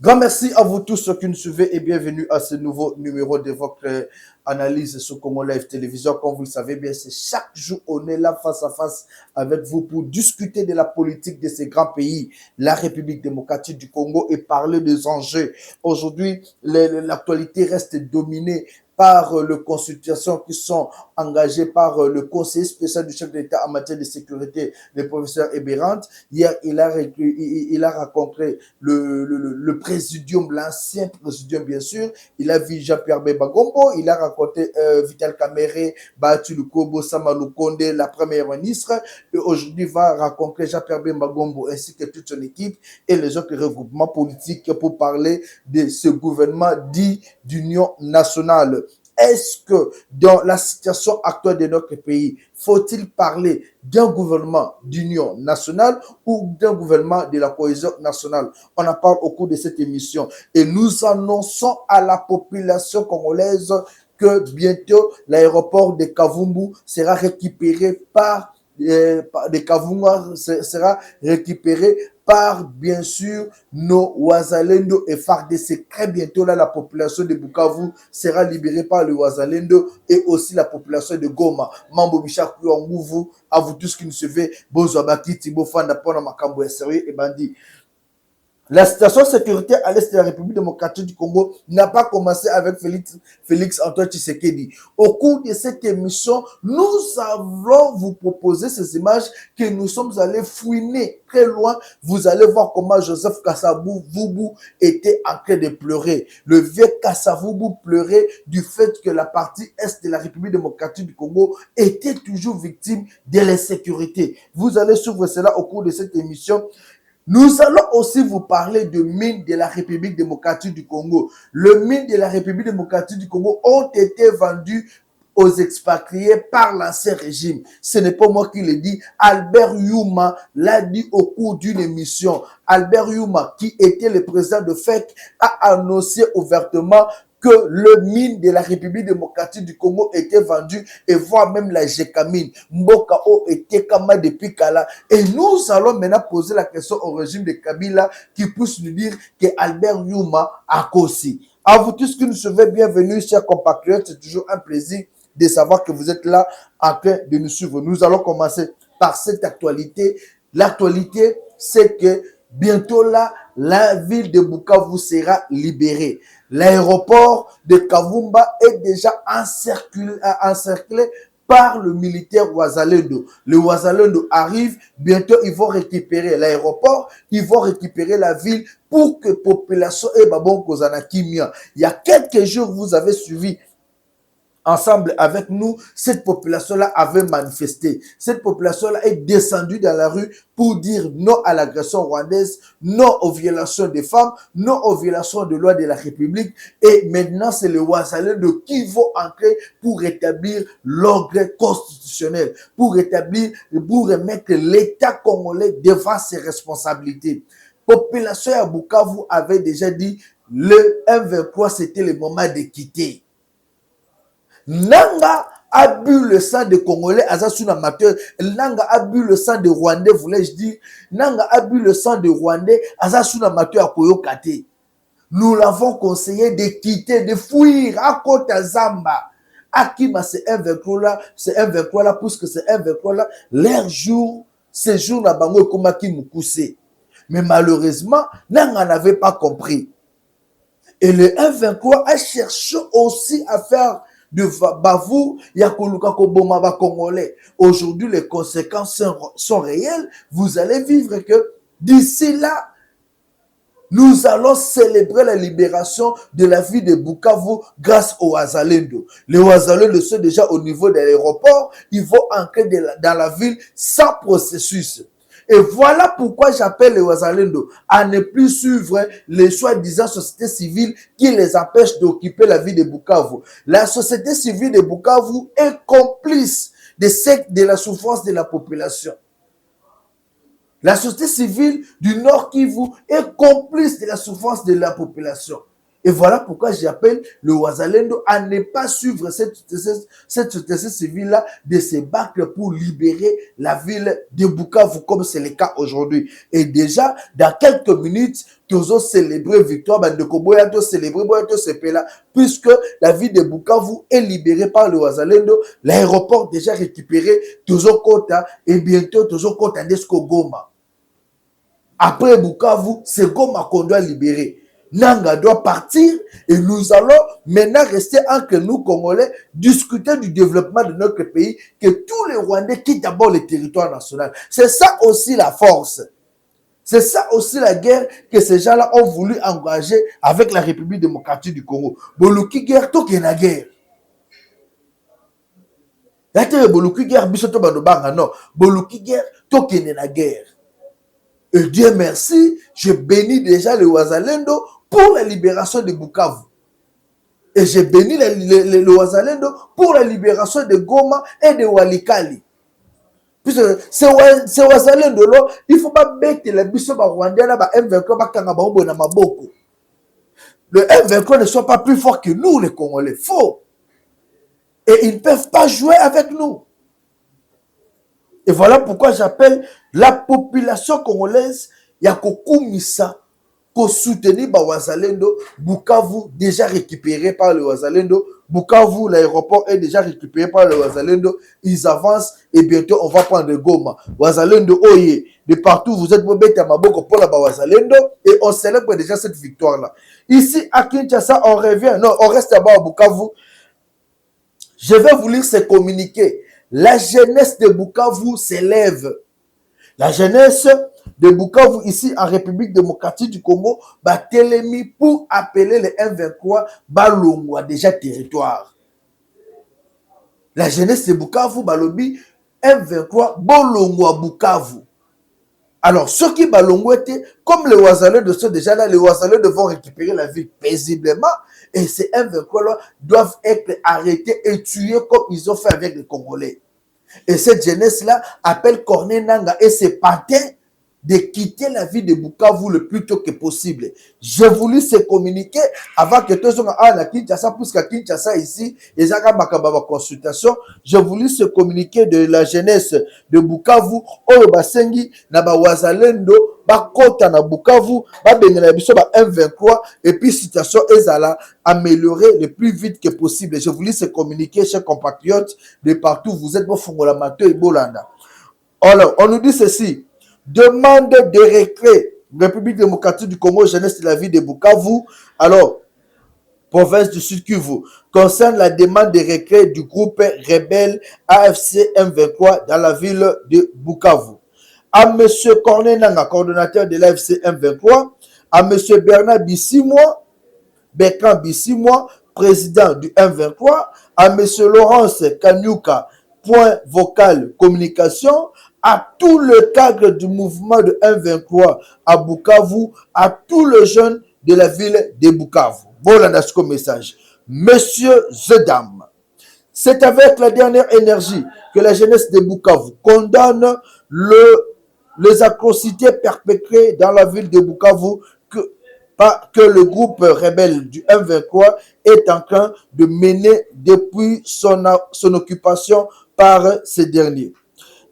Grand merci à vous tous ceux qui nous suivez et bienvenue à ce nouveau numéro de votre analyse sur Congo Live Télévision. Comme vous le savez bien, c'est chaque jour on est là face à face avec vous pour discuter de la politique de ces grands pays, la République démocratique du Congo et parler des enjeux. Aujourd'hui, l'actualité reste dominée par les consultations qui sont engagées par le conseiller spécial du chef de l'État en matière de sécurité, le professeur Eberand. Hier, il a rencontré le présidium, l'ancien présidium, bien sûr. Il a vu Jean-Pierre Bemba Gombo, il a rencontré Vital Kamere, Batu Lukobo, Sama Lukonde, la première ministre. Et aujourd'hui, va rencontrer Jean-Pierre Bemba Gombo ainsi que toute son équipe et les autres regroupements politiques pour parler de ce gouvernement dit d'union nationale. Est-ce que dans la situation actuelle de notre pays, faut-il parler d'un gouvernement d'union nationale ou d'un gouvernement de la cohésion nationale? On en parle au cours de cette émission et nous annonçons à la population congolaise que bientôt l'aéroport de Kavumbu sera récupéré par sera récupéré par, bien sûr, nos Ouazalendo et FARDC. Très bientôt, là, la population de Bukavu sera libérée par le Ouazalendo et aussi la population de Goma. Mambo Michak, à vous tous qui nous suivez, Bozwabaki, Thibaut Fanda, Pona Makambo, sérieux et bandit. La situation sécuritaire à l'est de la République démocratique du Congo n'a pas commencé avec Félix Antoine Tshisekedi. Au cours de cette émission, nous allons vous proposer ces images que nous sommes allés fouiner très loin. Vous allez voir comment Joseph Kasavubu était en train de pleurer. Le vieux Kasavubu pleurait du fait que la partie est de la République démocratique du Congo était toujours victime de l'insécurité. Vous allez suivre cela au cours de cette émission. Nous allons aussi vous parler de mines de la République démocratique du Congo. Les mines de la République démocratique du Congo ont été vendues aux expatriés par l'ancien régime. Ce n'est pas moi qui le dis. Albert Youma l'a dit au cours d'une émission. Albert Youma, qui était le président de FEC, a annoncé ouvertement que le mine de la République démocratique du Congo était vendu et voire même la Gécamine. Mbokao était Kama depuis Kala. Et nous allons maintenant poser la question au régime de Kabila qui puisse nous dire que Albert Youma a caussé. À vous tous qui nous suivez, bienvenue, chers compatriotes. C'est toujours un plaisir de savoir que vous êtes là en train de nous suivre. Nous allons commencer par cette actualité. L'actualité, c'est que bientôt là, la ville de Bukavu sera libérée. L'aéroport de Kavumba est déjà encerclé par le militaire Ouazalendo. Le Ouazalendo arrive, bientôt ils vont récupérer l'aéroport, ils vont récupérer la ville pour que la population ait babon kozana kimia. Il y a quelques jours, vous avez suivi ensemble avec nous, cette population-là avait manifesté. Cette population-là est descendue dans la rue pour dire non à l'agression rwandaise, non aux violations des femmes, non aux violations de lois de la République. Et maintenant, c'est le Ouazalendo qui va entrer pour rétablir l'ordre constitutionnel, pour remettre l'État congolais devant ses responsabilités. Population à Bukavu avait déjà dit le M23, c'était le moment de quitter. Nanga a bu le sang de Congolais, Azasuna amateur. Nanga a bu le sang de Rwandais, voulais-je dire. Nanga a bu le sang de Rwandais, Azasuna amateur à Koyokate. Nous l'avons conseillé de quitter, de fuir à Kota Zamba. Akima, c'est un 23 là, puisque c'est un 23 là, leur jour, ces jours na bango komaki mukuse. Mais malheureusement, Nanga n'avait pas compris. Et le 1-23 a cherché aussi à faire de Bavou, Yakoluka Koboma ba Congolais. Aujourd'hui, les conséquences sont réelles. Vous allez vivre que d'ici là, nous allons célébrer la libération de la ville de Bukavu grâce au Ouazalendo. Les Ouazalendo sont déjà au niveau de l'aéroport. Ils vont entrer dans la ville sans processus. Et voilà pourquoi j'appelle les Ouazalendo à ne plus suivre les soi-disant sociétés civiles qui les empêchent d'occuper la ville de Bukavu. La société civile de Bukavu est complice de la souffrance de la population. La société civile du Nord Kivu est complice de la souffrance de la population. Et voilà pourquoi j'appelle le Ouazalendo à ne pas suivre cette société civile-là de se battre pour libérer la ville de Bukavu, comme c'est le cas aujourd'hui. Et déjà, dans quelques minutes, nous allons célébrer victoire, puisque la ville de Bukavu est libérée par le Ouazalendo, l'aéroport déjà récupéré, toujours Kota, et bientôt toujours Kota Nesco Goma. Après Bukavu, c'est Goma qu'on doit libérer. Nanga doit partir et nous allons maintenant rester entre nous, Congolais, discuter du développement de notre pays, que tous les Rwandais quittent d'abord le territoire national. C'est ça aussi la force. C'est ça aussi la guerre que ces gens-là ont voulu engager avec la République démocratique du Congo. Boluki guerre, tout qui est la guerre. Yate Boluki guerre, bisoto bandobanga, non. Boluki guerre, tout qui est la guerre. Et Dieu merci, je bénis déjà le Ouazalendo pour la libération de Bukavu. Et je bénis le Ouazalendo pour la libération de Goma et de Walikali. Puisque c'est Ouazalendo là, il ne faut pas mettre les bisous rwandais là, M23, le M23 ne soit pas plus fort que nous, les Congolais. Faux. Et ils ne peuvent pas jouer avec nous. Et voilà pourquoi j'appelle la population congolaise Yakokumisa pour soutenir Ouazalendo. Bukavu déjà récupéré par le Ouazalendo. Bukavu, l'aéroport est déjà récupéré par le Ouazalendo. Ils avancent et bientôt on va prendre Goma. Ouazalendo, oye, de partout vous êtes bête à Maboko pour la Ouazalendo et on célèbre déjà cette victoire-là. Ici à Kinshasa, on revient. Non, on reste là-bas à Bukavu. Je vais vous lire ce communiqué. La jeunesse de Bukavu s'élève. La jeunesse de Bukavu, ici en République démocratique du Congo, Télémi pour appeler les M23 Balongwa déjà territoire. La jeunesse de Bukavu, Balobi, M23 Bolongwa Bukavu. Alors, ceux qui Balongwa étaient, comme les Ouazaleux sont déjà là, les Ouazaleux vont récupérer la ville paisiblement. Et ces M23-là doivent être arrêtés et tués comme ils ont fait avec les Congolais. Et cette jeunesse-là appelle Corneille Nangaa et ses patins de quitter la ville de Bukavu le plus tôt que possible. J'ai voulu se communiquer avant que tout le monde aille à Kinshasa, puisqu'à Kinshasa ici, il y a une consultation. J'ai voulu se communiquer de la jeunesse de Bukavu, Oyo Basengi, Naba Ouazalendo, Bakota na Bukavu, Babengela biso ba M23, et puis situation ezala améliorer le plus vite que possible. J'ai voulu se communiquer, chers compatriotes, de partout, vous êtes bon Fongola Mato et Bolanda. Alors, on nous dit ceci. Demande de retrait, République démocratique du Congo, jeunesse de la ville de Bukavu, alors, province du Sud Kivu, concerne la demande de retrait du groupe rebelle AFC M23 dans la ville de Bukavu. À M. Corneille Nangaa, coordonnateur de l'AFC M23, à M. Bernard Bissimois, Bertrand Bissimois, président du M23, à M. Laurence Kanyuka, point vocal communication, à tout le cadre du mouvement de M23 à Bukavu, à tous les jeunes de la ville de Bukavu. Voilà notre message. Messieurs et dames, c'est avec la dernière énergie que la jeunesse de Bukavu condamne les atrocités perpétrées dans la ville de Bukavu que le groupe rebelle du M23 est en train de mener depuis son occupation par ces derniers.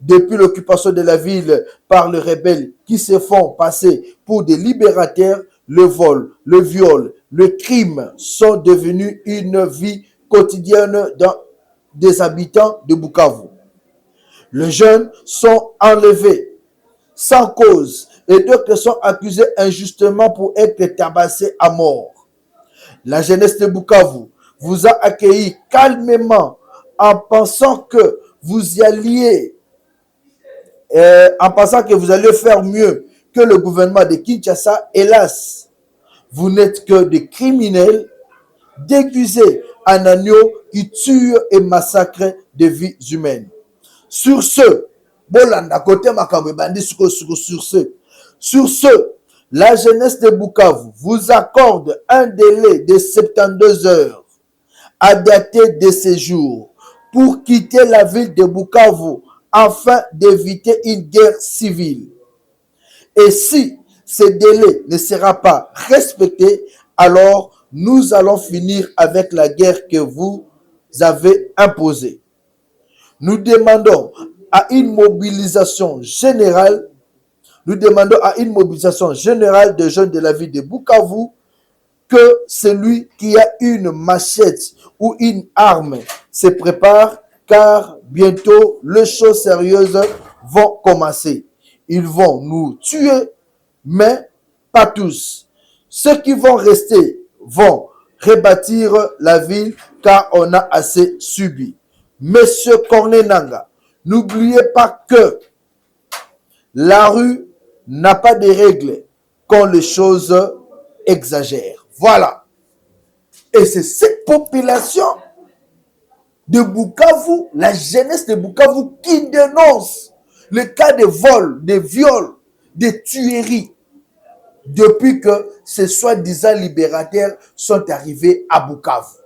Depuis l'occupation de la ville par les rebelles qui se font passer pour des libérateurs, le vol, le viol, le crime sont devenus une vie quotidienne des habitants de Bukavu. Les jeunes sont enlevés sans cause et d'autres sont accusés injustement pour être tabassés à mort. La jeunesse de Bukavu vous a accueilli calmement en pensant que vous y alliez en pensant que vous allez faire mieux que le gouvernement de Kinshasa. Hélas, vous n'êtes que des criminels déguisés en agneaux qui tuent et massacrent des vies humaines. Sur ce, sur ce, la jeunesse de Bukavu vous accorde un délai de 72 heures à dater de ces jours pour quitter la ville de Bukavu afin d'éviter une guerre civile. Et si ce délai ne sera pas respecté, alors nous allons finir avec la guerre que vous avez imposée. Nous demandons à une mobilisation générale, nous demandons à une mobilisation générale des jeunes de la ville de Bukavu que celui qui a une machette ou une arme se prépare, car bientôt les choses sérieuses vont commencer. Ils vont nous tuer, mais pas tous. Ceux qui vont rester vont rebâtir la ville, car on a assez subi. Monsieur Corneille Nangaa, n'oubliez pas que la rue n'a pas de règles quand les choses exagèrent. Voilà. Et c'est cette population de Bukavu, la jeunesse de Bukavu, qui dénonce le cas de vol, de viol, de tueries, depuis que ces soi-disant libérateurs sont arrivés à Bukavu.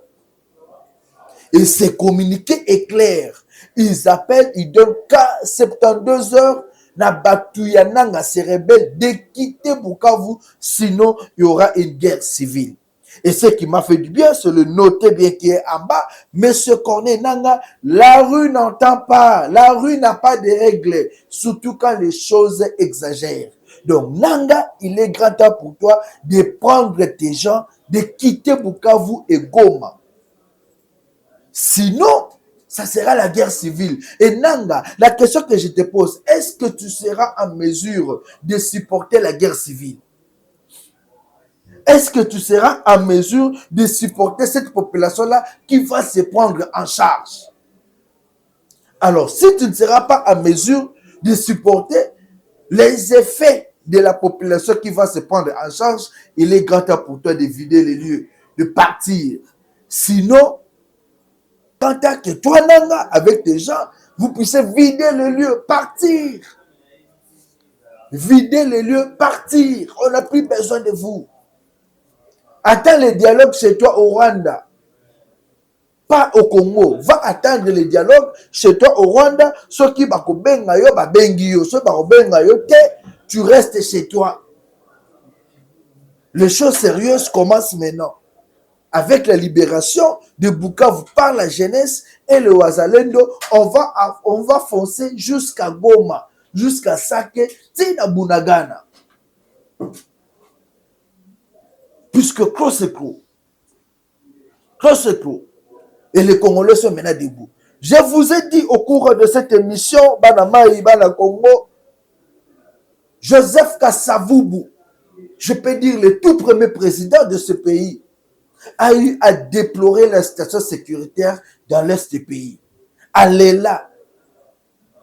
Et ce communiqué est clair. Ils appellent, ils donnent qu'à 72 heures na Batuyananga, ces rebelles, de quitter Bukavu, sinon il y aura une guerre civile. Et ce qui m'a fait du bien, c'est le noter bien qui est en bas. Monsieur Corneille Nangaa, la rue n'entend pas, la rue n'a pas de règles, surtout quand les choses exagèrent. Donc Nangaa, il est grand temps pour toi de prendre tes gens, de quitter Bukavu et Goma. Sinon, ça sera la guerre civile. Et Nangaa, la question que je te pose, est-ce que tu seras en mesure de supporter la guerre civile? Est-ce que tu seras en mesure de supporter cette population-là qui va se prendre en charge? Alors, si tu ne seras pas en mesure de supporter les effets de la population qui va se prendre en charge, il est grand temps pour toi de vider les lieux, de partir. Sinon, tant que toi, Nangaa, avec tes gens, vous puissiez vider le lieu, partir. Vider le lieu, partir. On n'a plus besoin de vous. Attends le dialogue chez toi au Rwanda, pas au Congo. Va attendre le dialogue chez toi au Rwanda. Ceux qui bakobenga yo babengi yo, ceux bakobenga yo te, tu restes chez toi. Les choses sérieuses commencent maintenant. Avec la libération de Bukavu par la jeunesse et le Wazalendo, on va foncer jusqu'à Goma, jusqu'à Sake, tina Bunagana. Puisque close est clos. Close est clos. Et les Congolais sont maintenant debout. Je vous ai dit au cours de cette émission, Banamaï, Bana Congo, Joseph Kasavubu, je peux dire le tout premier président de ce pays, a eu à déplorer la situation sécuritaire dans l'est du pays. Allez là,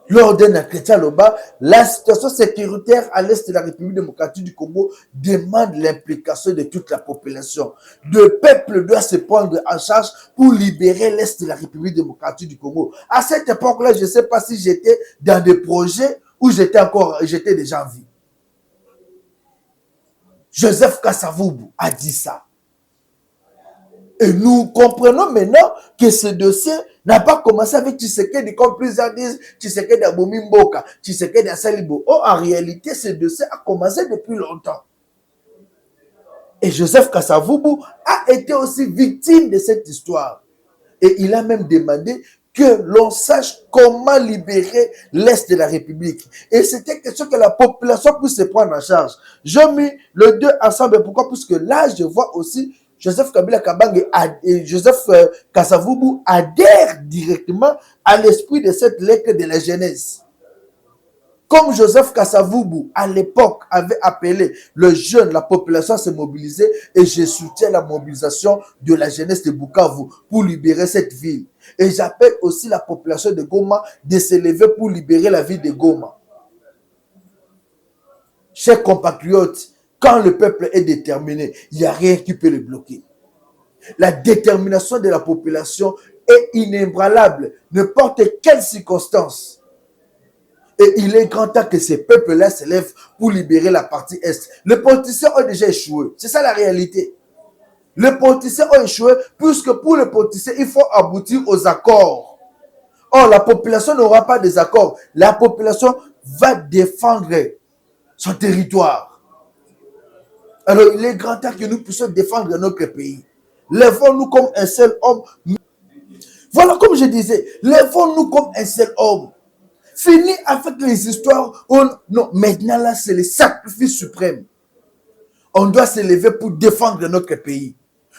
lors d'un entretien là-bas, la situation sécuritaire à l'est de la République démocratique du Congo demande l'implication de toute la population. Le peuple doit se prendre en charge pour libérer l'est de la République démocratique du Congo. À cette époque-là, je ne sais pas si j'étais dans des projets où j'étais déjà en vie. Joseph Kasavubu a dit ça. Et nous comprenons maintenant que ce dossier n'a pas commencé avec Tshisekedi, comme plusieurs disent, Tshisekedi a bomi mboka, Tshisekedi a salibo. Oh, en réalité, ce dossier a commencé depuis longtemps. Et Joseph Kasavubu a été aussi victime de cette histoire. Et il a même demandé que l'on sache comment libérer l'Est de la République. Et c'était question que la population puisse se prendre en charge. J'ai mis les deux ensemble. Pourquoi? Parce que là, je vois aussi Joseph Kabila Kabange et Joseph Kasavubu adhèrent directement à l'esprit de cette lettre de la jeunesse. Comme Joseph Kasavubu, à l'époque, avait appelé le jeune, la population à se mobiliser, et je soutiens la mobilisation de la jeunesse de Bukavu pour libérer cette ville. Et j'appelle aussi la population de Goma de se lever pour libérer la ville de Goma. Chers compatriotes, quand le peuple est déterminé, il n'y a rien qui peut le bloquer. La détermination de la population est inébranlable, n'importe quelle circonstance. Et il est grand temps que ces peuples-là se lèvent pour libérer la partie Est. Les politiciens ont déjà échoué. C'est ça la réalité. Les politiciens ont échoué puisque pour les politiciens, il faut aboutir aux accords. Or, la population n'aura pas des accords. La population va défendre son territoire. Alors, il est grand temps que nous puissions défendre notre pays. Lèvons-nous comme un seul homme. Voilà, comme je disais, lèvons-nous comme un seul homme. Fini avec les histoires. Non, maintenant là, c'est le sacrifice suprême. On doit se lever pour défendre notre pays.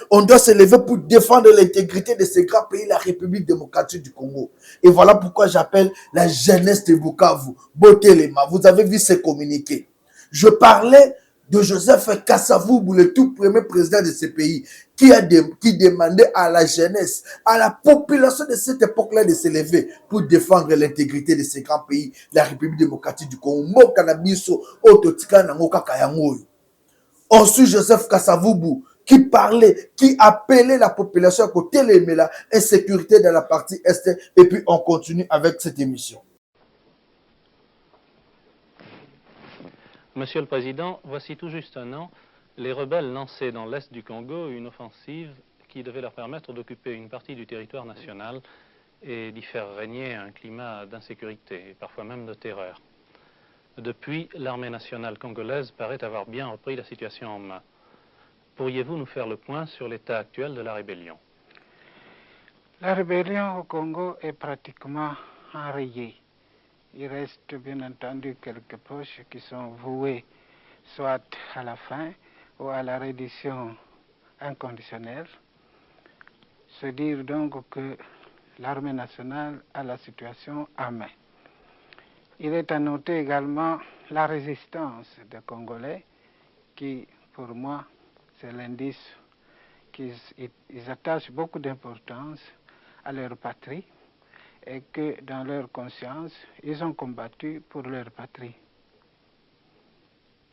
On doit se lever pour défendre l'intégrité de ce grand pays, la République démocratique du Congo. Et voilà pourquoi j'appelle la jeunesse de Bukavu. Botelema, vous avez vu ce communiqué. Je parlais de Joseph Kasavubu, le tout premier président de ce pays, qui demandait à la jeunesse, à la population de cette époque-là de se lever pour défendre l'intégrité de ce grand pays, la République démocratique du Congo. Ensuite, Joseph Kasavubu, qui parlait, qui appelait la population à côté de la insécurité dans la partie Est. Et puis, on continue avec cette émission. Monsieur le Président, voici tout juste un an, les rebelles lançaient dans l'Est du Congo une offensive qui devait leur permettre d'occuper une partie du territoire national et d'y faire régner un climat d'insécurité et parfois même de terreur. Depuis, l'armée nationale congolaise paraît avoir bien repris la situation en main. Pourriez-vous nous faire le point sur l'état actuel de la rébellion? La rébellion au Congo est pratiquement enrayée. Il reste bien entendu quelques poches qui sont vouées soit à la fin ou à la reddition inconditionnelle. Se dire donc que l'armée nationale a la situation en main. Il est à noter également la résistance des Congolais qui, pour moi, c'est l'indice qu'ils attachent beaucoup d'importance à leur patrie et que dans leur conscience, ils ont combattu pour leur patrie.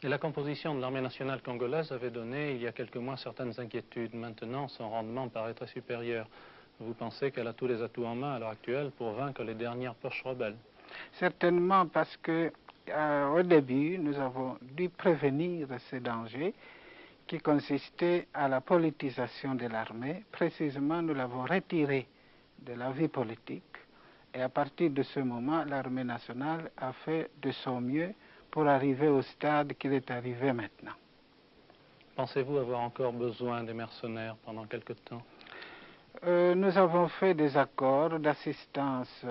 Et la composition de l'armée nationale congolaise avait donné, il y a quelques mois, certaines inquiétudes. Maintenant, son rendement paraît très supérieur. Vous pensez qu'elle a tous les atouts en main à l'heure actuelle pour vaincre les dernières poches rebelles? Certainement, parce que au début, nous avons dû prévenir ces dangers qui consistaient à la politisation de l'armée. Précisément, nous l'avons retirée de la vie politique. Et à partir de ce moment, l'armée nationale a fait de son mieux pour arriver au stade qu'il est arrivé maintenant. Pensez-vous avoir encore besoin des mercenaires pendant quelque temps? Nous avons fait des accords d'assistance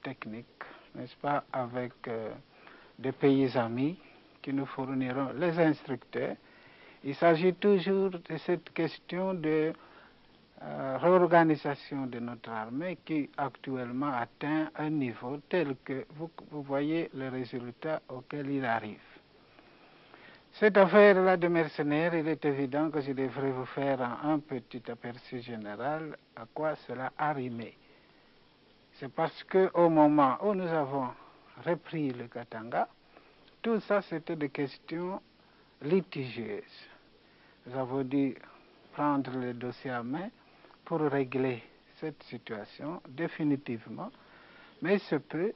technique, n'est-ce pas, avec des pays amis qui nous fourniront les instructeurs. Il s'agit toujours de cette question de réorganisation de notre armée qui actuellement atteint un niveau tel que vous voyez le résultat auquel il arrive. Cette affaire-là de mercenaires, il est évident que je devrais vous faire un petit aperçu général à quoi cela a rimé. C'est parce qu'au moment où nous avons repris le Katanga, tout ça c'était des questions litigieuses. Nous avons dû prendre le dossier à main pour régler cette situation définitivement, mais il se peut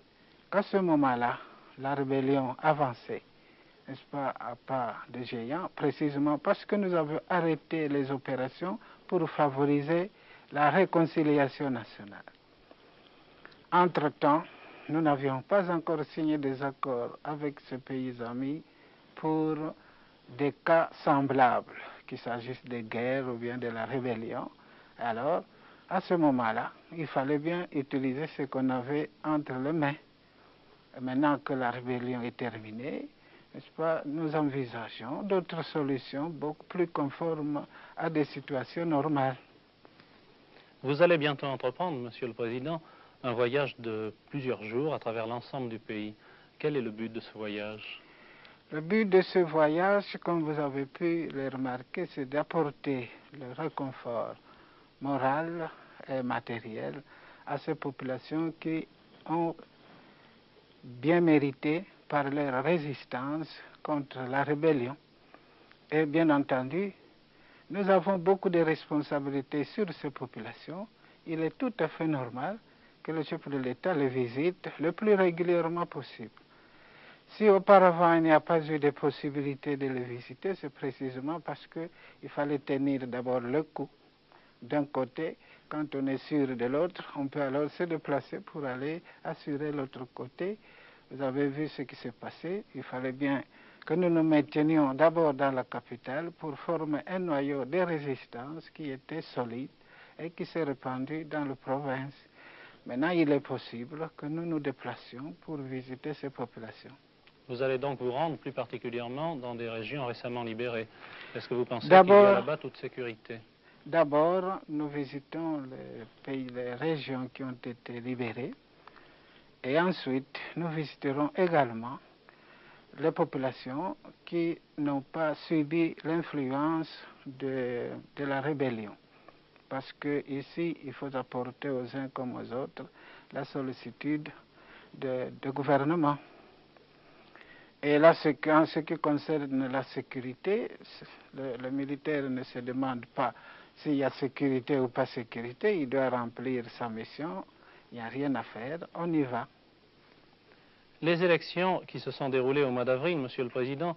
qu'à ce moment-là, la rébellion avançait, n'est-ce pas, à pas de géant, précisément parce que nous avons arrêté les opérations pour favoriser la réconciliation nationale. Entre-temps, nous n'avions pas encore signé des accords avec ce pays ami pour des cas semblables, qu'il s'agisse de guerre ou bien de la rébellion. Alors, à ce moment-là, il fallait bien utiliser ce qu'on avait entre les mains. Et maintenant que la rébellion est terminée, n'est-ce pas, nous envisageons d'autres solutions beaucoup plus conformes à des situations normales. Vous allez bientôt entreprendre, Monsieur le Président, un voyage de plusieurs jours à travers l'ensemble du pays. Quel est le but de ce voyage? Le but de ce voyage, comme vous avez pu le remarquer, c'est d'apporter le réconfort moral et matériel à ces populations qui ont bien mérité par leur résistance contre la rébellion. Et bien entendu, nous avons beaucoup de responsabilités sur ces populations. Il est tout à fait normal que le chef de l'État les visite le plus régulièrement possible. Si auparavant il n'y a pas eu de possibilité de les visiter, c'est précisément parce qu'il fallait tenir d'abord le coup. D'un côté, quand on est sûr de l'autre, on peut alors se déplacer pour aller assurer l'autre côté. Vous avez vu ce qui s'est passé. Il fallait bien que nous nous maintenions d'abord dans la capitale pour former un noyau de résistance qui était solide et qui s'est répandu dans les provinces. Maintenant, il est possible que nous nous déplacions pour visiter ces populations. Vous allez donc vous rendre plus particulièrement dans des régions récemment libérées. Est-ce que vous pensez qu'il y a là-bas toute sécurité? D'abord, nous visitons les régions qui ont été libérées et ensuite, nous visiterons également les populations qui n'ont pas subi l'influence de la rébellion. Parce qu'ici, il faut apporter aux uns comme aux autres la sollicitude du gouvernement. Et là, en ce qui concerne la sécurité, le militaire ne se demande pas s'il y a sécurité ou pas sécurité, il doit remplir sa mission, il n'y a rien à faire, on y va. Les élections qui se sont déroulées au mois d'avril, Monsieur le Président,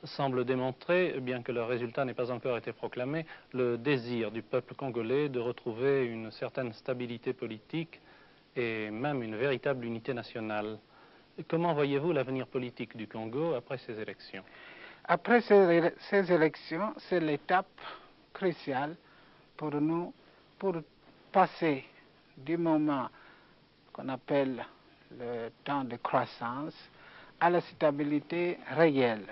semblent démontrer, bien que leur résultat n'ait pas encore été proclamé, le désir du peuple congolais de retrouver une certaine stabilité politique et même une véritable unité nationale. Comment voyez-vous l'avenir politique du Congo après ces élections? Après ces élections, c'est l'étape cruciale pour nous, pour passer du moment qu'on appelle le temps de croissance à la stabilité réelle.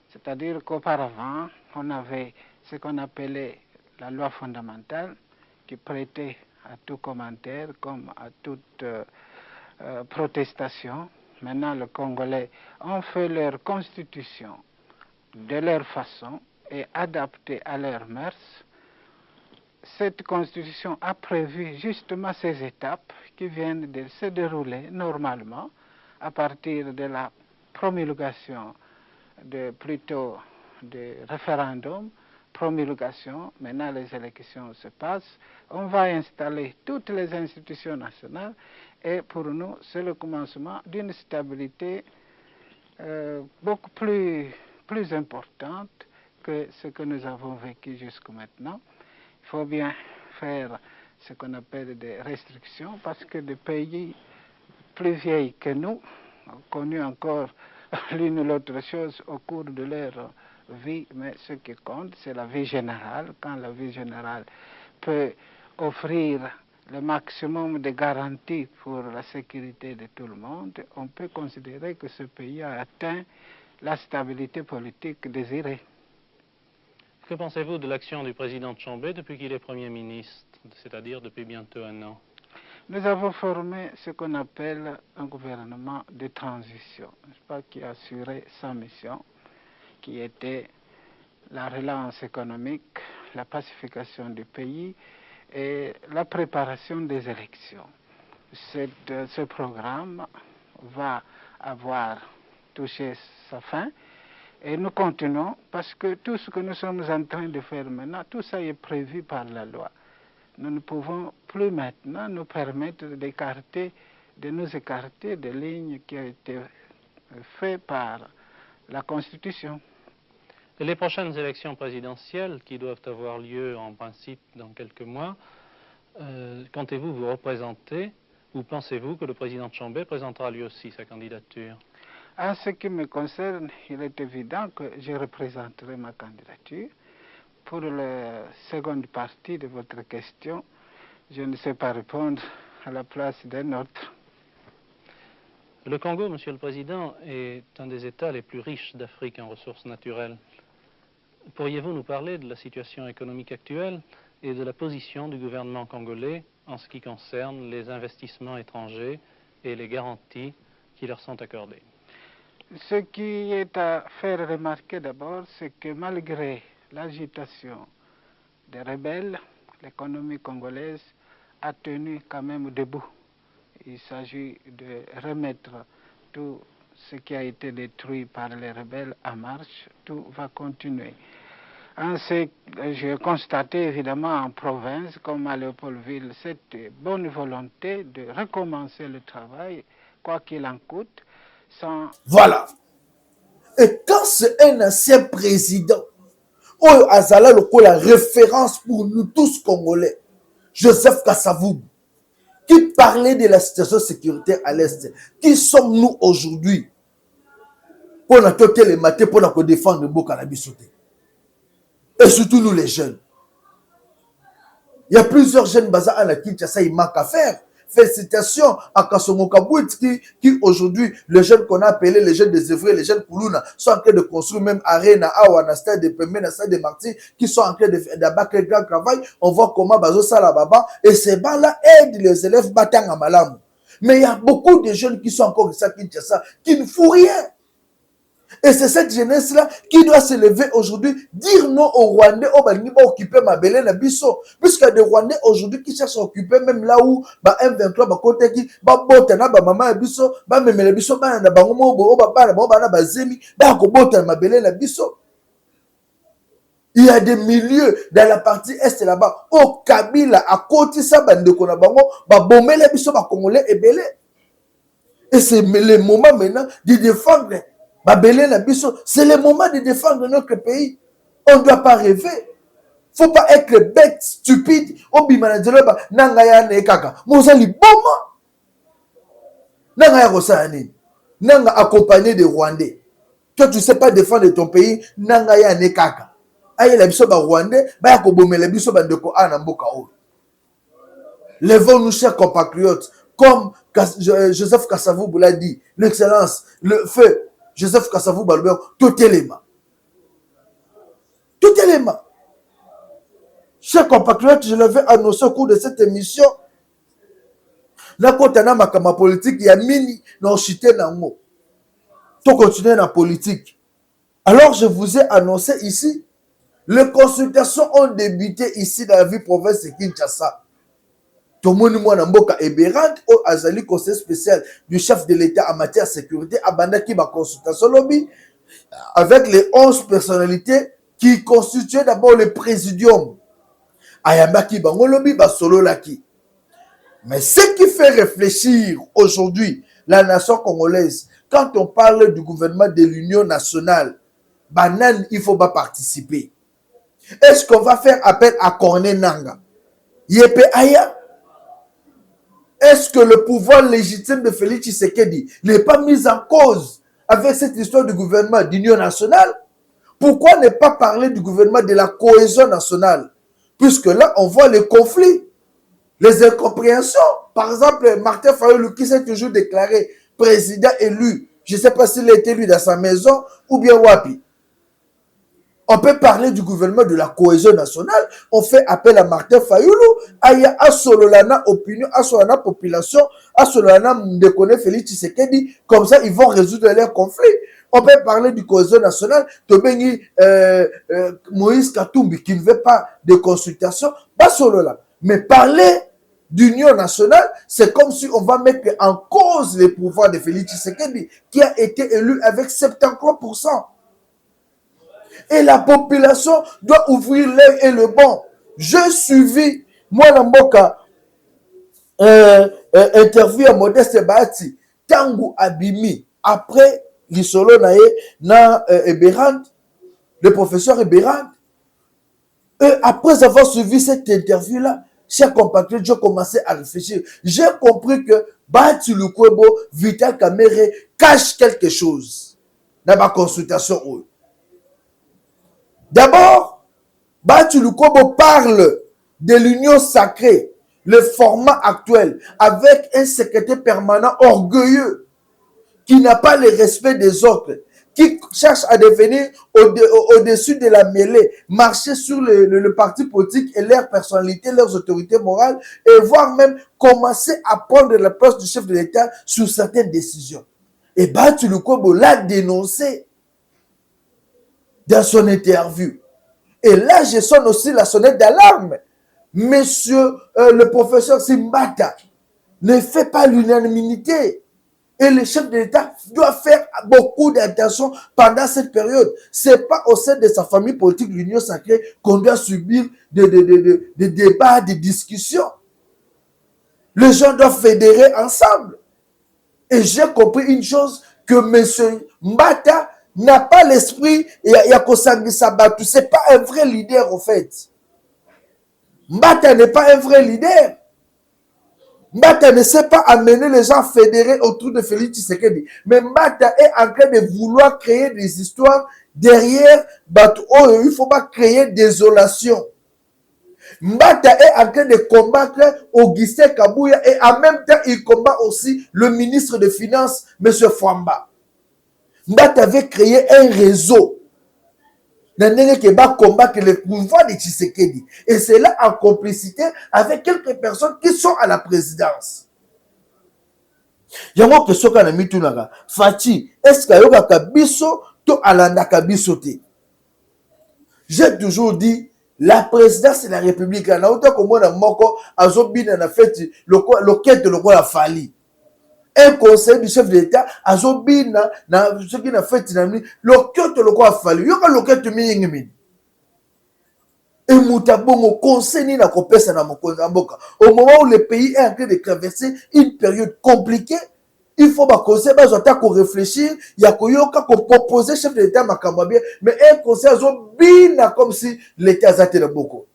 C'est-à-dire qu'auparavant, on avait ce qu'on appelait la loi fondamentale qui prêtait à tout commentaire comme à toute protestation. Maintenant, les Congolais ont fait leur constitution de leur façon et adaptée à leurs mœurs. Cette constitution a prévu justement ces étapes qui viennent de se dérouler normalement à partir de la promulgation plutôt de référendum, promulgation, maintenant les élections se passent, on va installer toutes les institutions nationales et pour nous c'est le commencement d'une stabilité beaucoup plus importante que ce que nous avons vécu jusqu'à maintenant. Il faut bien faire ce qu'on appelle des restrictions parce que des pays plus vieilles que nous ont connu encore l'une ou l'autre chose au cours de leur vie, mais ce qui compte, c'est la vie générale. Quand la vie générale peut offrir le maximum de garanties pour la sécurité de tout le monde, on peut considérer que ce pays a atteint la stabilité politique désirée. Que pensez-vous de l'action du président Tshombe depuis qu'il est Premier ministre, c'est-à-dire depuis bientôt un an? Nous avons formé ce qu'on appelle un gouvernement de transition, qui a assuré sa mission, qui était la relance économique, la pacification du pays et la préparation des élections. Ce programme va avoir touché sa fin et nous continuons parce que tout ce que nous sommes en train de faire maintenant, tout ça est prévu par la loi. Nous ne pouvons plus maintenant nous permettre de nous écarter des lignes qui ont été faites par la Constitution. Et les prochaines élections présidentielles qui doivent avoir lieu en principe dans quelques mois, comptez-vous vous représenter ou pensez-vous que le président Tshombe présentera lui aussi sa candidature? En ce qui me concerne, il est évident que je représenterai ma candidature. Pour la seconde partie de votre question, je ne sais pas répondre à la place d'un autre. Le Congo, Monsieur le Président, est un des États les plus riches d'Afrique en ressources naturelles. Pourriez-vous nous parler de la situation économique actuelle et de la position du gouvernement congolais en ce qui concerne les investissements étrangers et les garanties qui leur sont accordées? Ce qui est à faire remarquer d'abord, c'est que malgré l'agitation des rebelles, l'économie congolaise a tenu quand même debout. Il s'agit de remettre tout ce qui a été détruit par les rebelles en marche, tout va continuer. J'ai constaté évidemment en province, comme à Léopoldville, cette bonne volonté de recommencer le travail, quoi qu'il en coûte, sans... Voilà. Et quand c'est un ancien président, Oyo Azala la référence pour nous tous Congolais, Joseph Kasavubu, qui parlait de la situation sécuritaire à l'Est, qui sommes-nous aujourd'hui pour na toter les matins pour na défendre mboka na biso te. Et surtout nous les jeunes. Il y a plusieurs jeunes baza à la Kinshasa, il manque à faire. Félicitations à Kasongo Kabouit qui aujourd'hui, les jeunes qu'on a appelés, les jeunes des Évriers, les jeunes Koulouna, sont en train de construire même Arena, Awana, Stade de Pemé, Stade de Martyrs, qui sont en train d'abattre le grand travail. On voit comment Bazo Salababa, et ces bancs-là aident les élèves battant à Malam. Mais il y a beaucoup de jeunes qui sont encore ici à Kinshasa, qui ne font rien. Et c'est cette jeunesse-là qui doit se lever aujourd'hui, dire non aux Rwandais, oh, bah, ni pas occuper ma belle na biso. Puisqu'il y a des Rwandais aujourd'hui qui cherchent à occuper même là où, bah, M23, bah, côté qui, bah, botana, bah, maman, biso, bah, même les biso, bah, na, bah, oh, bah, zemi, bah, botana, ma belle na biso. Il y a des milieux dans la partie est là-bas, au Kabila, à côté ça, bah, de Konabango, bah, bomber les biso, bah, congolais et belé. Et c'est le moment maintenant de défendre. C'est le moment de défendre notre pays. On ne doit pas rêver. Il ne faut pas être bête, stupide. Nanga accompagné des Rwandais. Toi, tu ne sais pas défendre ton pays. Nanga ya nekaka. Aye la biso ba Rwandais, ba ko bomela biso ba ndeko ana mboka o. Levons-nous, chers compatriotes, comme Joseph Kasavubu l'a dit, l'excellence, le feu. Joseph Kasavubu Balbert, tout élément. Tout élément. Chers compatriotes, je l'avais annoncé au cours de cette émission. La kotana makama politique, il y a mini non chité nango. Tout continuer dans la politique. Alors je vous ai annoncé ici, les consultations ont débuté ici dans la ville province de Kinshasa. Tomoni mwana mboka Eberand au azali conseil spécial du chef de l'État en matière de sécurité abandaki ba consultation lobby avec les 11 personnalités qui constituaient d'abord le présidium. Ayambaki bango lobby ba solo laki. Mais ce qui fait réfléchir aujourd'hui la nation congolaise, quand on parle du gouvernement de l'Union nationale, banan il faut pas participer. Est-ce qu'on va faire appel à Corneille Nanga? Yepe Aya? Est-ce que le pouvoir légitime de Félix Tshisekedi n'est pas mis en cause avec cette histoire du gouvernement d'union nationale? Pourquoi ne pas parler du gouvernement de la cohésion nationale? Puisque là, on voit les conflits, les incompréhensions. Par exemple, Martin Fayulu qui s'est toujours déclaré président élu. Je ne sais pas s'il a été élu dans sa maison ou bien Wapi. On peut parler du gouvernement de la cohésion nationale. On fait appel à Martin Fayulu. Aya asololana opinion, asololana population, asololana mdekone Félix Tshisekedi. Comme ça, ils vont résoudre leurs conflits. On peut parler du cohésion nationale. Tobengi Moïse Katumbi qui ne veut pas de consultation. Pas solola. Mais parler d'union nationale, c'est comme si on va mettre en cause les pouvoirs de Félix Tshisekedi qui a été élu avec 73%. Et la population doit ouvrir l'œil et le bon. J'ai suivi, moi, Namboka, interview à Modeste Bahati, Tangu Abimi, après l'Isolo na Eberand, le professeur Eberand. Et après avoir suivi cette interview-là, chers compatriotes, j'ai commencé à réfléchir. J'ai compris que Bahati Lukwebo, Vital Kamerhe cache quelque chose dans ma consultation. D'abord, Bahati Lukwebo parle de l'union sacrée, le format actuel, avec un secrétaire permanent orgueilleux, qui n'a pas le respect des autres, qui cherche à devenir au-dessus de la mêlée, marcher sur le parti politique et leur personnalité, leurs autorités morales, et voire même commencer à prendre la place du chef de l'État sur certaines décisions. Et Bahati Lukwebo l'a dénoncé dans son interview. Et là, je sonne aussi la sonnette d'alarme. Monsieur le professeur Simbata ne fait pas l'unanimité. Et le chef de l'État doit faire beaucoup d'attention pendant cette période. Ce n'est pas au sein de sa famille politique, l'union sacrée, qu'on doit subir des débats, des discussions. Les gens doivent fédérer ensemble. Et j'ai compris une chose, que monsieur Mbata n'a pas l'esprit, et Yakosangi Sabatu, ce n'est pas un vrai leader en fait. Mbata n'est pas un vrai leader. Mbata ne sait pas amener les gens fédérés autour de Félix Tshisekedi. Mais Mbata est en train de vouloir créer des histoires derrière. Il ne faut pas créer désolation. Mbata est en train de combattre Augustin Kabouya et en même temps, il combat aussi le ministre des Finances, M. Fwamba. Mbata avait créé un réseau qui va combattre le pouvoir de Tshisekedi. Et c'est là en complicité avec quelques personnes qui sont à la présidence. Yango que soka na mitunaka. Fati, est-ce que yoka kabiso to alanda kabiso te? J'ai toujours dit, la présidence de la République, na autant que moi na moko azobina na fête loquette loko la fali. Un conseil du chef de l'État azobina na ce qui na fait na loquette loko la fali. Yoka loquette mingi. Et Moutabongo conseil ni na kopesa na mokonzi mboka. Au moment où le pays est en train de traverser une période compliquée, il faut ba conseil ba zota ko réfléchir, ya ko yoka ko proposer chef de l'État makamba bien, mais un conseil azobina comme si l'État azate na boko.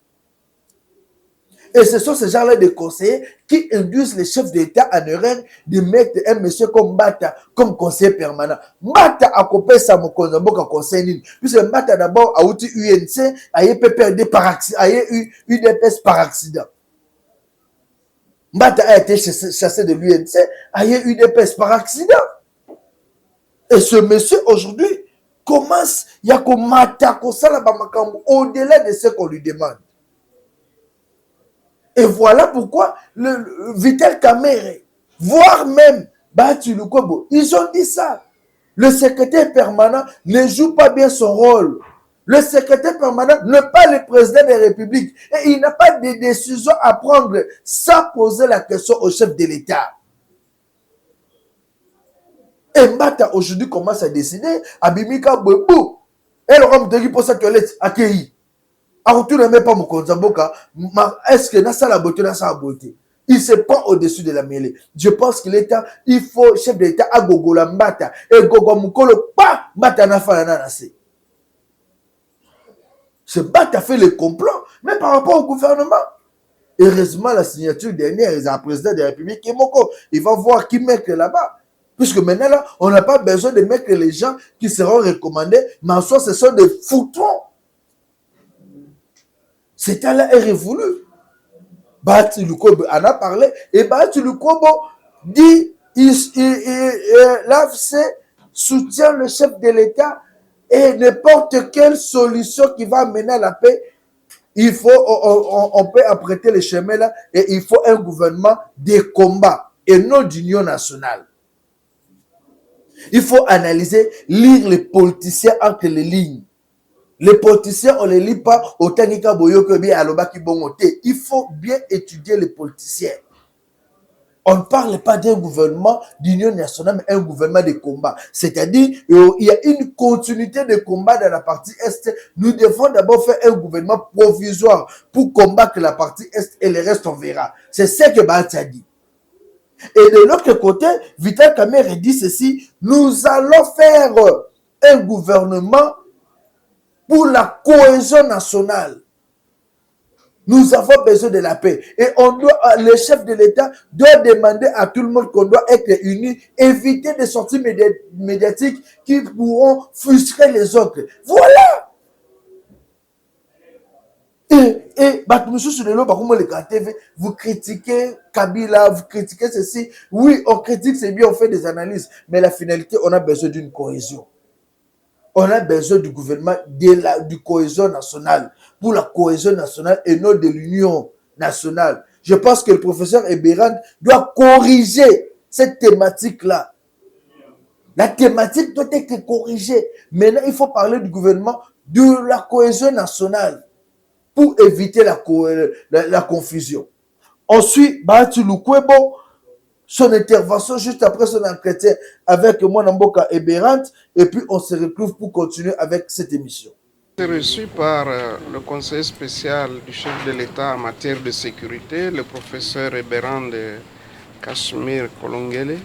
Et ce sont ces gens-là de conseillers qui induisent les chefs d'État en erreur de mettre un monsieur comme Mbata comme conseiller permanent. Mbata a coupé sa mokonzamboka conseil nini. Puisque Mbata d'abord a outil UNC, a eu PPRD par accident, a eu UDPS par accident. Mbata a été chassé de l'UNC, a eu UDPS par accident. Et ce monsieur aujourd'hui commence, il y a comme Mata, au-delà de ce qu'on lui demande. Et voilà pourquoi le Vital Kamerhe, voire même Bahati Lukwebo, ils ont dit ça. Le secrétaire permanent ne joue pas bien son rôle. Le secrétaire permanent n'est pas le président de la République. Et il n'a pas de décision à prendre sans poser la question au chef de l'État. Et Mbata aujourd'hui commence à décider, Abimika Bwebou, et le homme de qui pour sa toilette, accueilli. Tu ne mets pas mon Konzamboka, est-ce que Nassa la beauté, Nassa la beauté? Il se prend au-dessus de la mêlée. Je pense que l'État, il faut, chef de l'État, à Gogo la Mbata, et Gogo Mukolo, pas Mbata Nafa la Nanassé. Ce Mbata fait le complot, mais par rapport au gouvernement. Heureusement, la signature dernière, il y a un président de la République qui est Moko. Il va voir qui met là-bas. Puisque maintenant, là, on n'a pas besoin de mettre les gens qui seront recommandés, mais en soi, ce sont des foutons. Cet état-là est révolu. Bahati Lukwebo en a parlé et Bahati Lukwebo dit l'AFC soutient le chef de l'État et n'importe quelle solution qui va mener à la paix, il faut, on peut apprêter les chemins là et il faut un gouvernement de combat et non d'union nationale. Il faut analyser, lire les politiciens entre les lignes. Les politiciens, on ne les lit pas autant qu'il il faut bien étudier les politiciens. On ne parle pas d'un gouvernement d'union nationale, mais un gouvernement de combat. C'est-à-dire, il y a une continuité de combat dans la partie Est. Nous devons d'abord faire un gouvernement provisoire pour combattre la partie Est et le reste, on verra. C'est ce que Bahati a dit. Et de l'autre côté, Vital Kamerhe dit ceci, nous allons faire un gouvernement pour la cohésion nationale. Nous avons besoin de la paix. Et le chef de l'État doit demander à tout le monde qu'on doit être unis, éviter des sorties médiatiques qui pourront frustrer les autres. Voilà. Et vous critiquez Kabila, vous critiquez ceci. Oui, on critique, c'est bien, on fait des analyses. Mais la finalité, on a besoin d'une cohésion. On a besoin du gouvernement, du cohésion nationale, pour la cohésion nationale et non de l'union nationale. Je pense que le professeur Eberand doit corriger cette thématique-là. La thématique doit être corrigée. Maintenant, il faut parler du gouvernement, de la cohésion nationale, pour éviter la confusion. Ensuite, Bahati Lukwebo, son intervention juste après son entretien avec Mwanamboka Eberand, et puis on se retrouve pour continuer avec cette émission. Je suis reçu par le conseiller spécial du chef de l'État en matière de sécurité, le professeur Eberand Cachemire Kolongele,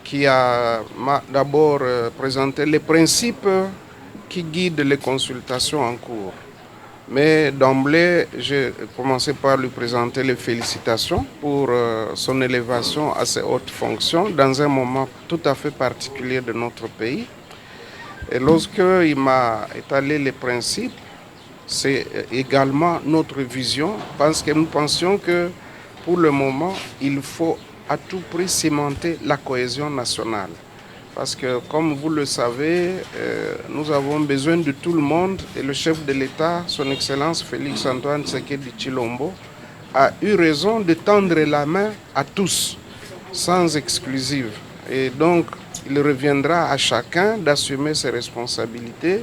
qui m'a d'abord présenté les principes qui guident les consultations en cours. Mais d'emblée, j'ai commencé par lui présenter les félicitations pour son élévation à ces hautes fonctions dans un moment tout à fait particulier de notre pays. Et lorsqu'il m'a étalé les principes, c'est également notre vision, parce que nous pensions que pour le moment, il faut à tout prix cimenter la cohésion nationale. Parce que, comme vous le savez, nous avons besoin de tout le monde et le chef de l'État, son Excellence Félix-Antoine Tshisekedi Tshilombo, a eu raison de tendre la main à tous, sans exclusive. Et donc, il reviendra à chacun d'assumer ses responsabilités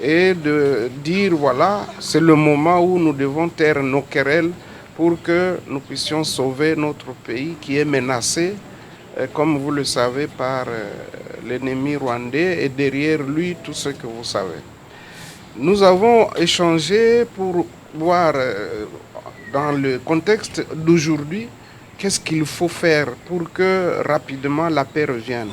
et de dire, voilà, c'est le moment où nous devons taire nos querelles pour que nous puissions sauver notre pays qui est menacé, comme vous le savez, par l'ennemi rwandais et derrière lui tout ce que vous savez. Nous avons échangé pour voir dans le contexte d'aujourd'hui qu'est-ce qu'il faut faire pour que rapidement la paix revienne.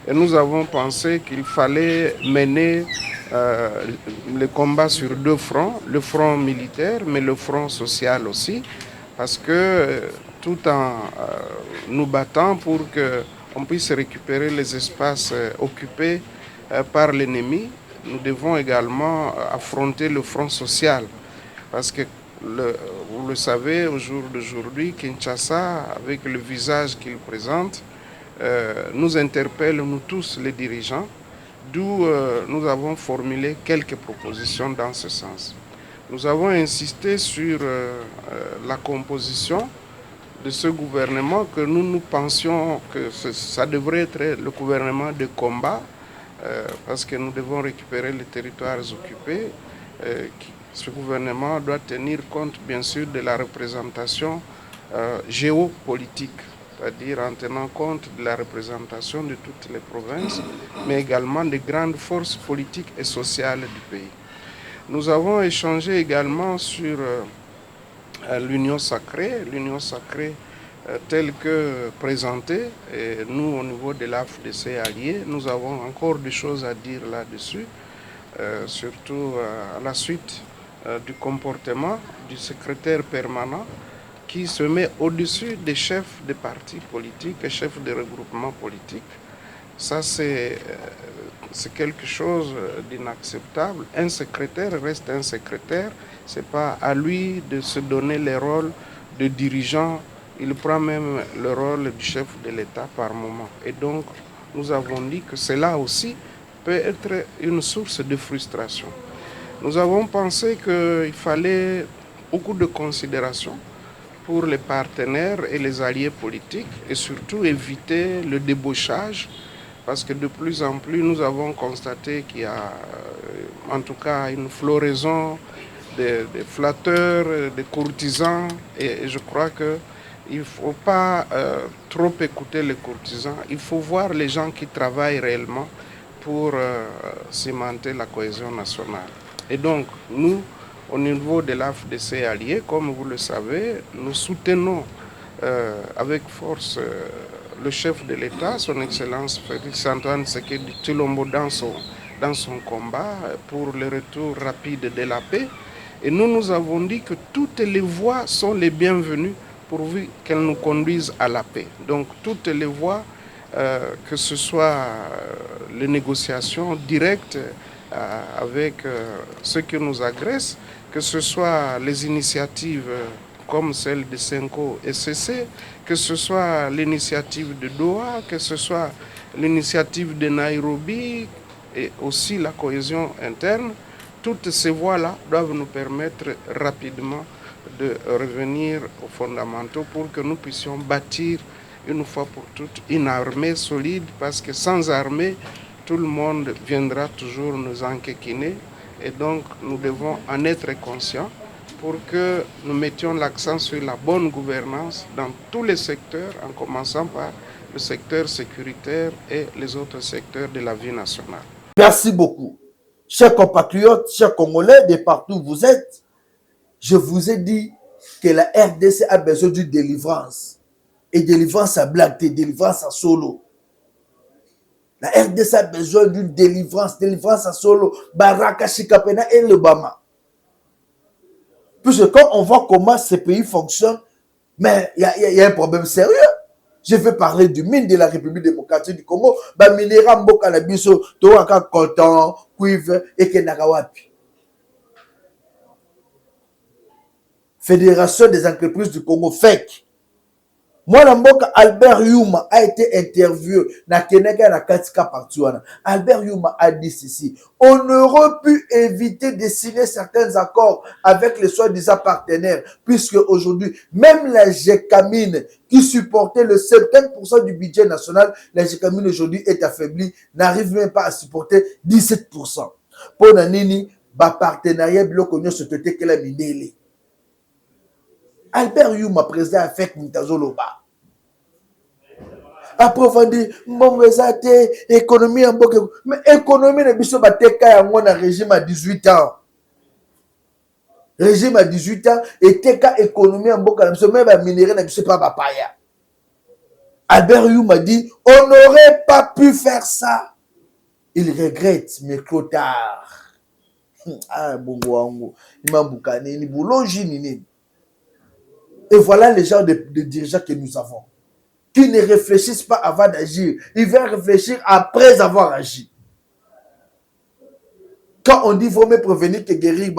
Et nous avons pensé qu'il fallait mener le combat sur deux fronts, le front militaire mais le front social aussi, parce que tout en nous battant pour qu'on puisse récupérer les espaces occupés par l'ennemi, nous devons également affronter le front social. Parce que, vous le savez, au jour d'aujourd'hui, Kinshasa, avec le visage qu'il présente, nous interpelle, nous tous les dirigeants, d'où nous avons formulé quelques propositions dans ce sens. Nous avons insisté sur la composition de ce gouvernement que nous pensions que ça devrait être le gouvernement de combat parce que nous devons récupérer les territoires occupés. Ce gouvernement doit tenir compte bien sûr de la représentation géopolitique, c'est-à-dire en tenant compte de la représentation de toutes les provinces, mais également des grandes forces politiques et sociales du pays. Nous avons échangé également sur l'union sacrée telle que présentée. Et nous, au niveau de l'AFDC allié, nous avons encore des choses à dire là-dessus, surtout à la suite du comportement du secrétaire permanent qui se met au-dessus des chefs de partis politiques et chefs de regroupements politiques. Ça, c'est quelque chose d'inacceptable. Un secrétaire reste un secrétaire. Ce n'est pas à lui de se donner les rôles de dirigeant. Il prend même le rôle du chef de l'État par moment. Et donc, nous avons dit que cela aussi peut être une source de frustration. Nous avons pensé qu'il fallait beaucoup de considération pour les partenaires et les alliés politiques et surtout éviter le débauchage parce que de plus en plus nous avons constaté qu'il y a en tout cas une floraison de flatteurs, de courtisans et je crois qu'il ne faut pas trop écouter les courtisans, il faut voir les gens qui travaillent réellement pour cimenter la cohésion nationale. Et donc nous, au niveau de l'AFDC allié, comme vous le savez, nous soutenons avec force le chef de l'État, son Excellence Félix-Antoine Tshisekedi Tshilombo dans son combat pour le retour rapide de la paix. Et nous avons dit que toutes les voies sont les bienvenues pourvu qu'elles nous conduisent à la paix. Donc toutes les voies, que ce soit les négociations directes avec ceux qui nous agressent, que ce soit les initiatives comme celle de Senko et CC, que ce soit l'initiative de Doha, que ce soit l'initiative de Nairobi et aussi la cohésion interne, toutes ces voies-là doivent nous permettre rapidement de revenir aux fondamentaux pour que nous puissions bâtir une fois pour toutes une armée solide parce que sans armée, tout le monde viendra toujours nous enquiquiner et donc nous devons en être conscients pour que nous mettions l'accent sur la bonne gouvernance dans tous les secteurs, en commençant par le secteur sécuritaire et les autres secteurs de la vie nationale. Merci beaucoup. Chers compatriotes, chers Congolais, de partout où vous êtes, je vous ai dit que la RDC a besoin d'une délivrance. Et délivrance à blague, délivrance à solo. La RDC a besoin d'une délivrance à solo. Baraka, Shikapena et le Bama. Puisque quand on voit comment ces pays fonctionnent, mais il y a un problème sérieux. Je vais parler du mine de la République démocratique du Congo. Bah, minera mboka na biso, toaka coton, cuivre, et kenakawapi. Fédération des entreprises du Congo, FEC. Moi, Mboka Albert Yuma a été interviewé na Kenega na Katika Partuana. Albert Yuma a dit ceci. On aurait pu éviter de signer certains accords avec les soi-disant partenaires, puisque aujourd'hui, même la GECAMINE qui supportait le 50% du budget national, la GECAMINE aujourd'hui est affaiblie, n'arrive même pas à supporter 17%. Pour Nanini, ba partenariat biloko nyoso tote kela mindele. Albert Yuma, président avec Moutazoloba. Approfondi, économie en bok. Mais économie, ne biso bateka ya un régime à 18 ans. Régime à 18 ans, et teka économie en bok, même à minerai, ne biso pas papaya. Albert Yuma dit, on n'aurait pas pu faire ça. Il regrette, mais trop tard. Ah, bongo ango. Imambukane, ni boulongi, ni. Et voilà les genres de dirigeants que nous avons, qui ne réfléchissent pas avant d'agir. Ils vont réfléchir après avoir agi. Quand on dit vaut mieux prévenir que guérir,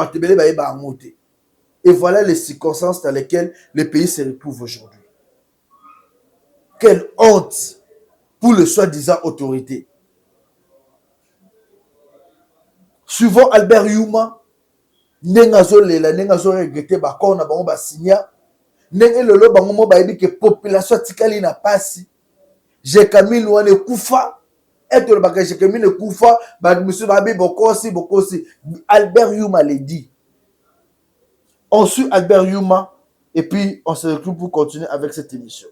et voilà les circonstances dans lesquelles le pays se retrouve aujourd'hui. Quelle honte pour le soi-disant autorité. Souvent Albert Yuma, nengazo lela, nengazo regretter, bakona bango ba signa. Ndenge lelo bango mo ba yebi que population tikali na pasi. GECAMINE wane kufa. Et le bagage GECAMINE kufa, ba monsieur babi bokosi. Albert Yuma l'a dit. On suit Albert Yuma et puis on se retrouve pour continuer avec cette émission.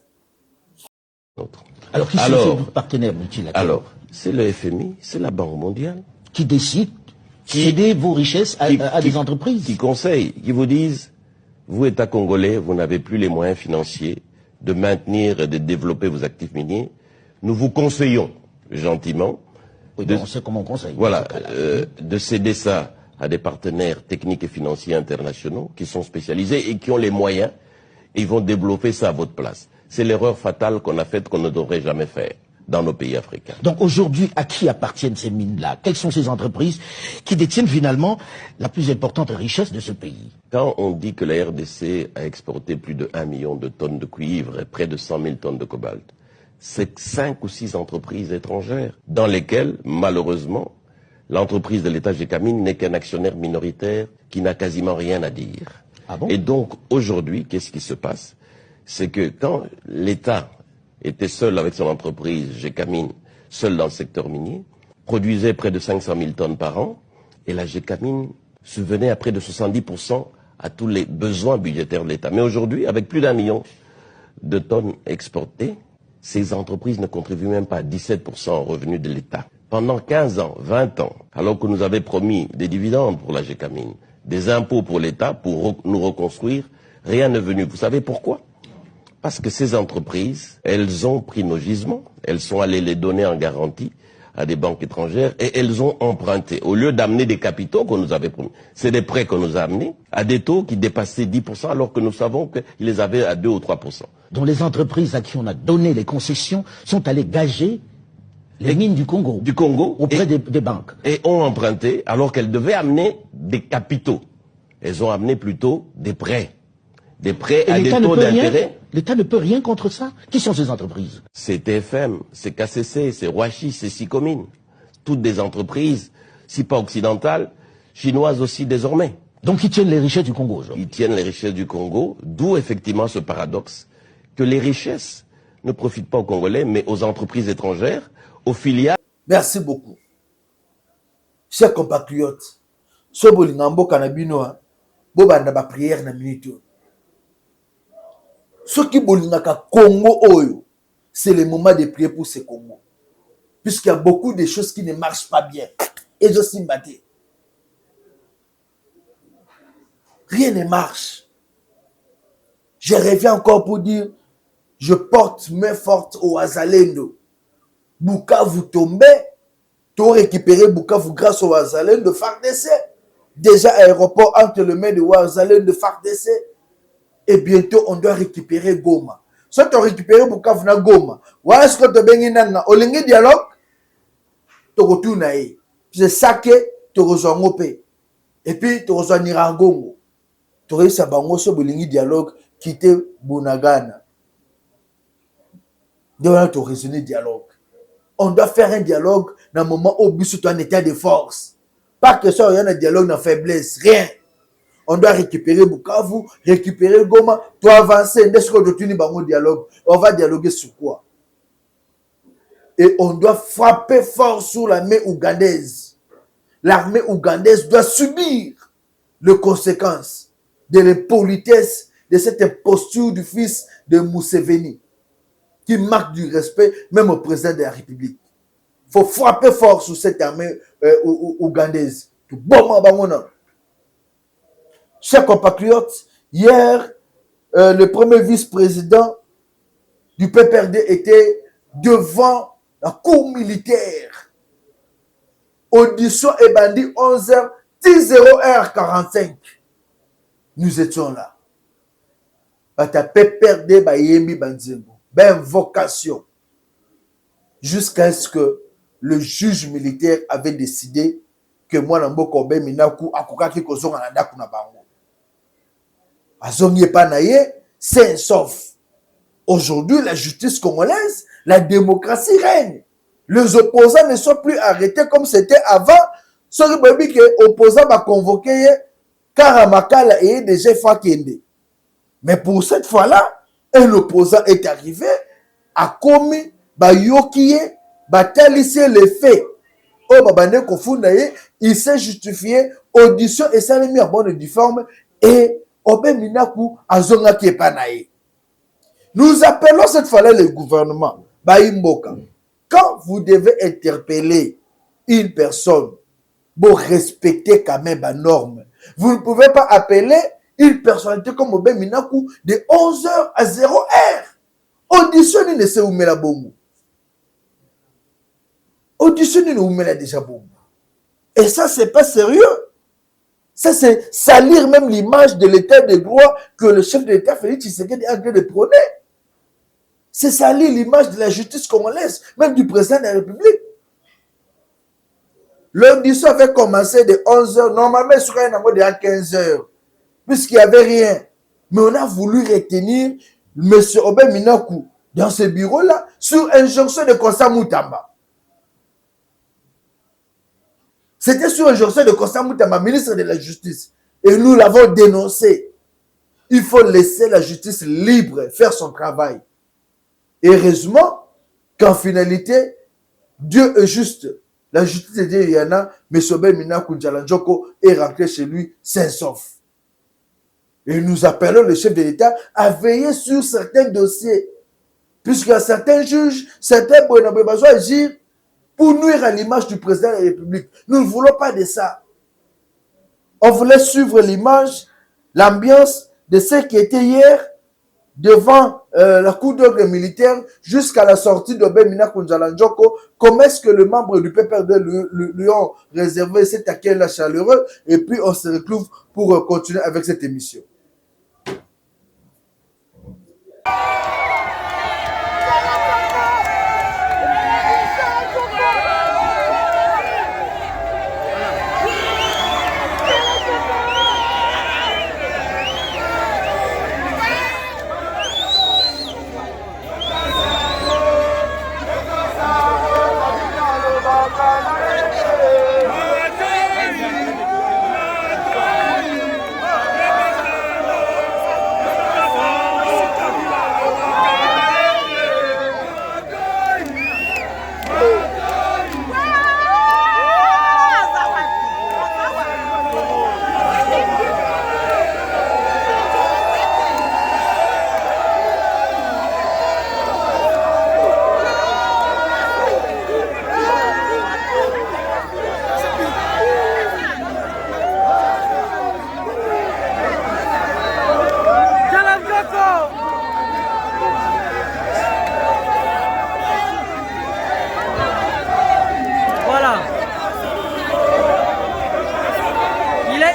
Alors qui sont ces partenaires multilatéraux? Alors, c'est le FMI, c'est la Banque mondiale. Qui décide céder vos richesses à des entreprises. Qui conseillent, qui vous disent, vous, État congolais, vous n'avez plus les moyens financiers de maintenir et de développer vos actifs miniers. Nous vous conseillons, gentiment, oui, on sait comment on conseille. Voilà, de céder ça à des partenaires techniques et financiers internationaux qui sont spécialisés et qui ont les moyens, et ils vont développer ça à votre place. C'est l'erreur fatale qu'on a faite, qu'on ne devrait jamais faire dans nos pays africains. Donc aujourd'hui, à qui appartiennent ces mines-là? Quelles sont ces entreprises qui détiennent finalement la plus importante richesse de ce pays? Quand on dit que la RDC a exporté plus de 1 million de tonnes de cuivre et près de 100 000 tonnes de cobalt, c'est 5 ou 6 entreprises étrangères dans lesquelles, malheureusement, l'entreprise de l'État GECAMINE n'est qu'un actionnaire minoritaire qui n'a quasiment rien à dire. Ah bon? Et donc aujourd'hui, qu'est-ce qui se passe? C'est que quand l'État était seul avec son entreprise GECAMINE, seul dans le secteur minier, produisait près de 500 000 tonnes par an, et la GECAMINE subvenait à près de 70% à tous les besoins budgétaires de l'État. Mais aujourd'hui, avec plus d'1 million de tonnes exportées, ces entreprises ne contribuent même pas à 17% aux revenus de l'État. Pendant 15 ans, 20 ans, alors que nous avions promis des dividendes pour la GECAMINE, des impôts pour l'État, pour nous reconstruire, rien n'est venu. Vous savez pourquoi? Parce que ces entreprises, elles ont pris nos gisements, elles sont allées les donner en garantie à des banques étrangères et elles ont emprunté. Au lieu d'amener des capitaux qu'on nous avait promis, c'est des prêts qu'on nous a amenés à des taux qui dépassaient 10% alors que nous savons qu'ils les avaient à 2 ou 3%. Dont les entreprises à qui on a donné les concessions sont allées gager les mines du Congo. Du Congo. Auprès des banques. Et ont emprunté alors qu'elles devaient amener des capitaux. Elles ont amené plutôt des prêts. Des prêts à des taux d'intérêt. L'État ne peut rien contre ça. Qui sont ces entreprises? C'est TFM, c'est KCC, c'est Roachi, c'est Sicomine. Toutes des entreprises, si pas occidentales, chinoises aussi désormais. Donc ils tiennent les richesses du Congo aujourd'hui. Ils tiennent les richesses du Congo, d'où effectivement ce paradoxe que les richesses ne profitent pas aux Congolais, mais aux entreprises étrangères, aux filiales. Merci beaucoup. Chers compatriotes, ce bolingambo kanabino, bobanda ba prière na minute. Ce qui bolingaka Congo oyo, c'est le moment de prier pour ce Congo. Puisqu'il y a beaucoup de choses qui ne marchent pas bien. Et je suis batté. Rien ne marche. Je reviens encore pour dire, je porte main forte au Wazalendo. Bukavu tombé, tu récupéré Bukavu grâce au Wazalendo FARDC. déjà aéroport entre les mains de Ouazalendo de FARDC. Et bientôt, on doit récupérer Goma. Si tu récupères Bukavu na Goma, voilà ce que tu as besoin. Au lieu dialogue, tu retournes. C'est ça que tu rejoins au pays. Et puis, tu rejoins Nirangongo. Tu réussis à bango sur le dialogue, quitter Bunagana. Donc, tu raisonner dialogue. On doit faire un dialogue dans le moment où tu es en état de force. Pas que ça, il y a un dialogue dans faiblesse. Rien. On doit récupérer Bukavu, récupérer Goma, tu avancer. N'est-ce que tu dis bango dialogue? On va dialoguer sur quoi? Et on doit frapper fort sur l'armée ougandaise. L'armée ougandaise doit subir les conséquences de l'impolitesse de cette posture du fils de Museveni, qui marque du respect même au président de la République. Il faut frapper fort sur cette armée ougandaise. Chers compatriotes, hier, le premier vice-président du PPRD était devant la cour militaire. Audition et bandit 11h, 10h45. Nous étions là. Bata PPRD bayembi banzengo. Invocation. Jusqu'à ce que le juge militaire avait décidé que moi Nambo Minaku akokaki kozonga na ndaku na bango. Azongi pa naye, c'est sauf. Aujourd'hui, la justice congolaise, la démocratie règne. Les opposants ne sont plus arrêtés comme c'était avant. Ce qui dit que les opposants va convoquer Karamakala et déjà Fakende. Mais pour cette fois-là, un opposant est arrivé, a commis, yokiye, talissé les faits. Il s'est justifié, audition et ça mis en bonne difforme et Obe Minaku azonga kepanaye. Nous appelons cette fois-là le gouvernement. Baïmboka. Quand vous devez interpeller une personne pour respecter quand même la norme, vous ne pouvez pas appeler une personnalité comme Obe Minaku de 11h à 0h. Auditionnez ne se oumela bongo. Auditionnez ne oumela déjà bongo. Et ça, c'est pas sérieux. Ça, c'est salir même l'image de l'état de droit que le chef de l'État, Félix Tshisekedi, a en train de prôner. C'est salir l'image de la justice congolaise, même du président de la République. L'audition avait commencé de 11h, normalement, il serait à 15h, puisqu'il n'y avait rien. Mais on a voulu retenir M. Obe Minaku dans ce bureau-là sur injonction de Constant Moutamba. C'était sur injonction de Constant Moutamba, ministre de la Justice. Et nous l'avons dénoncé. Il faut laisser la justice libre faire son travail. Et heureusement qu'en finalité, Dieu est juste. La justice de Dieu, il y en a, mais Obe Minaku Njalanjoko est rentré chez lui sain sauf. Et nous appelons le chef de l'État à veiller sur certains dossiers. Puisqu'il y a certains juges, certains bonhommes besoin d'agir pour nuire à l'image du président de la République. Nous ne voulons pas de ça. On voulait suivre l'image, l'ambiance de ce qui était hier devant la cour d'ordre militaire jusqu'à la sortie d'Obe Minaku Njalanjoko. Comment est-ce que le membre du PPRD lui ont réservé cet accueil-là chaleureux et puis on se retrouve pour continuer avec cette émission.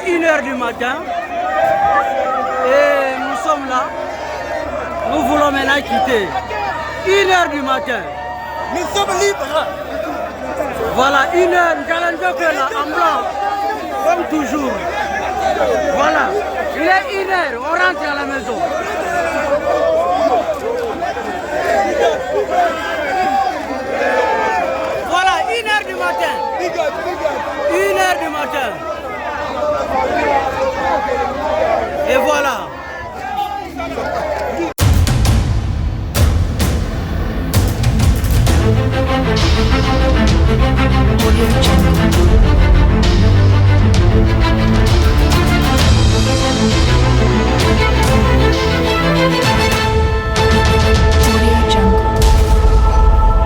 1 h du matin et nous sommes là. Nous voulons maintenant quitter. 1 h du matin. Nous sommes libres. Voilà, 1 h, nous allons faire là en blanc, comme toujours. Voilà, il est 1 h, on rentre à la maison.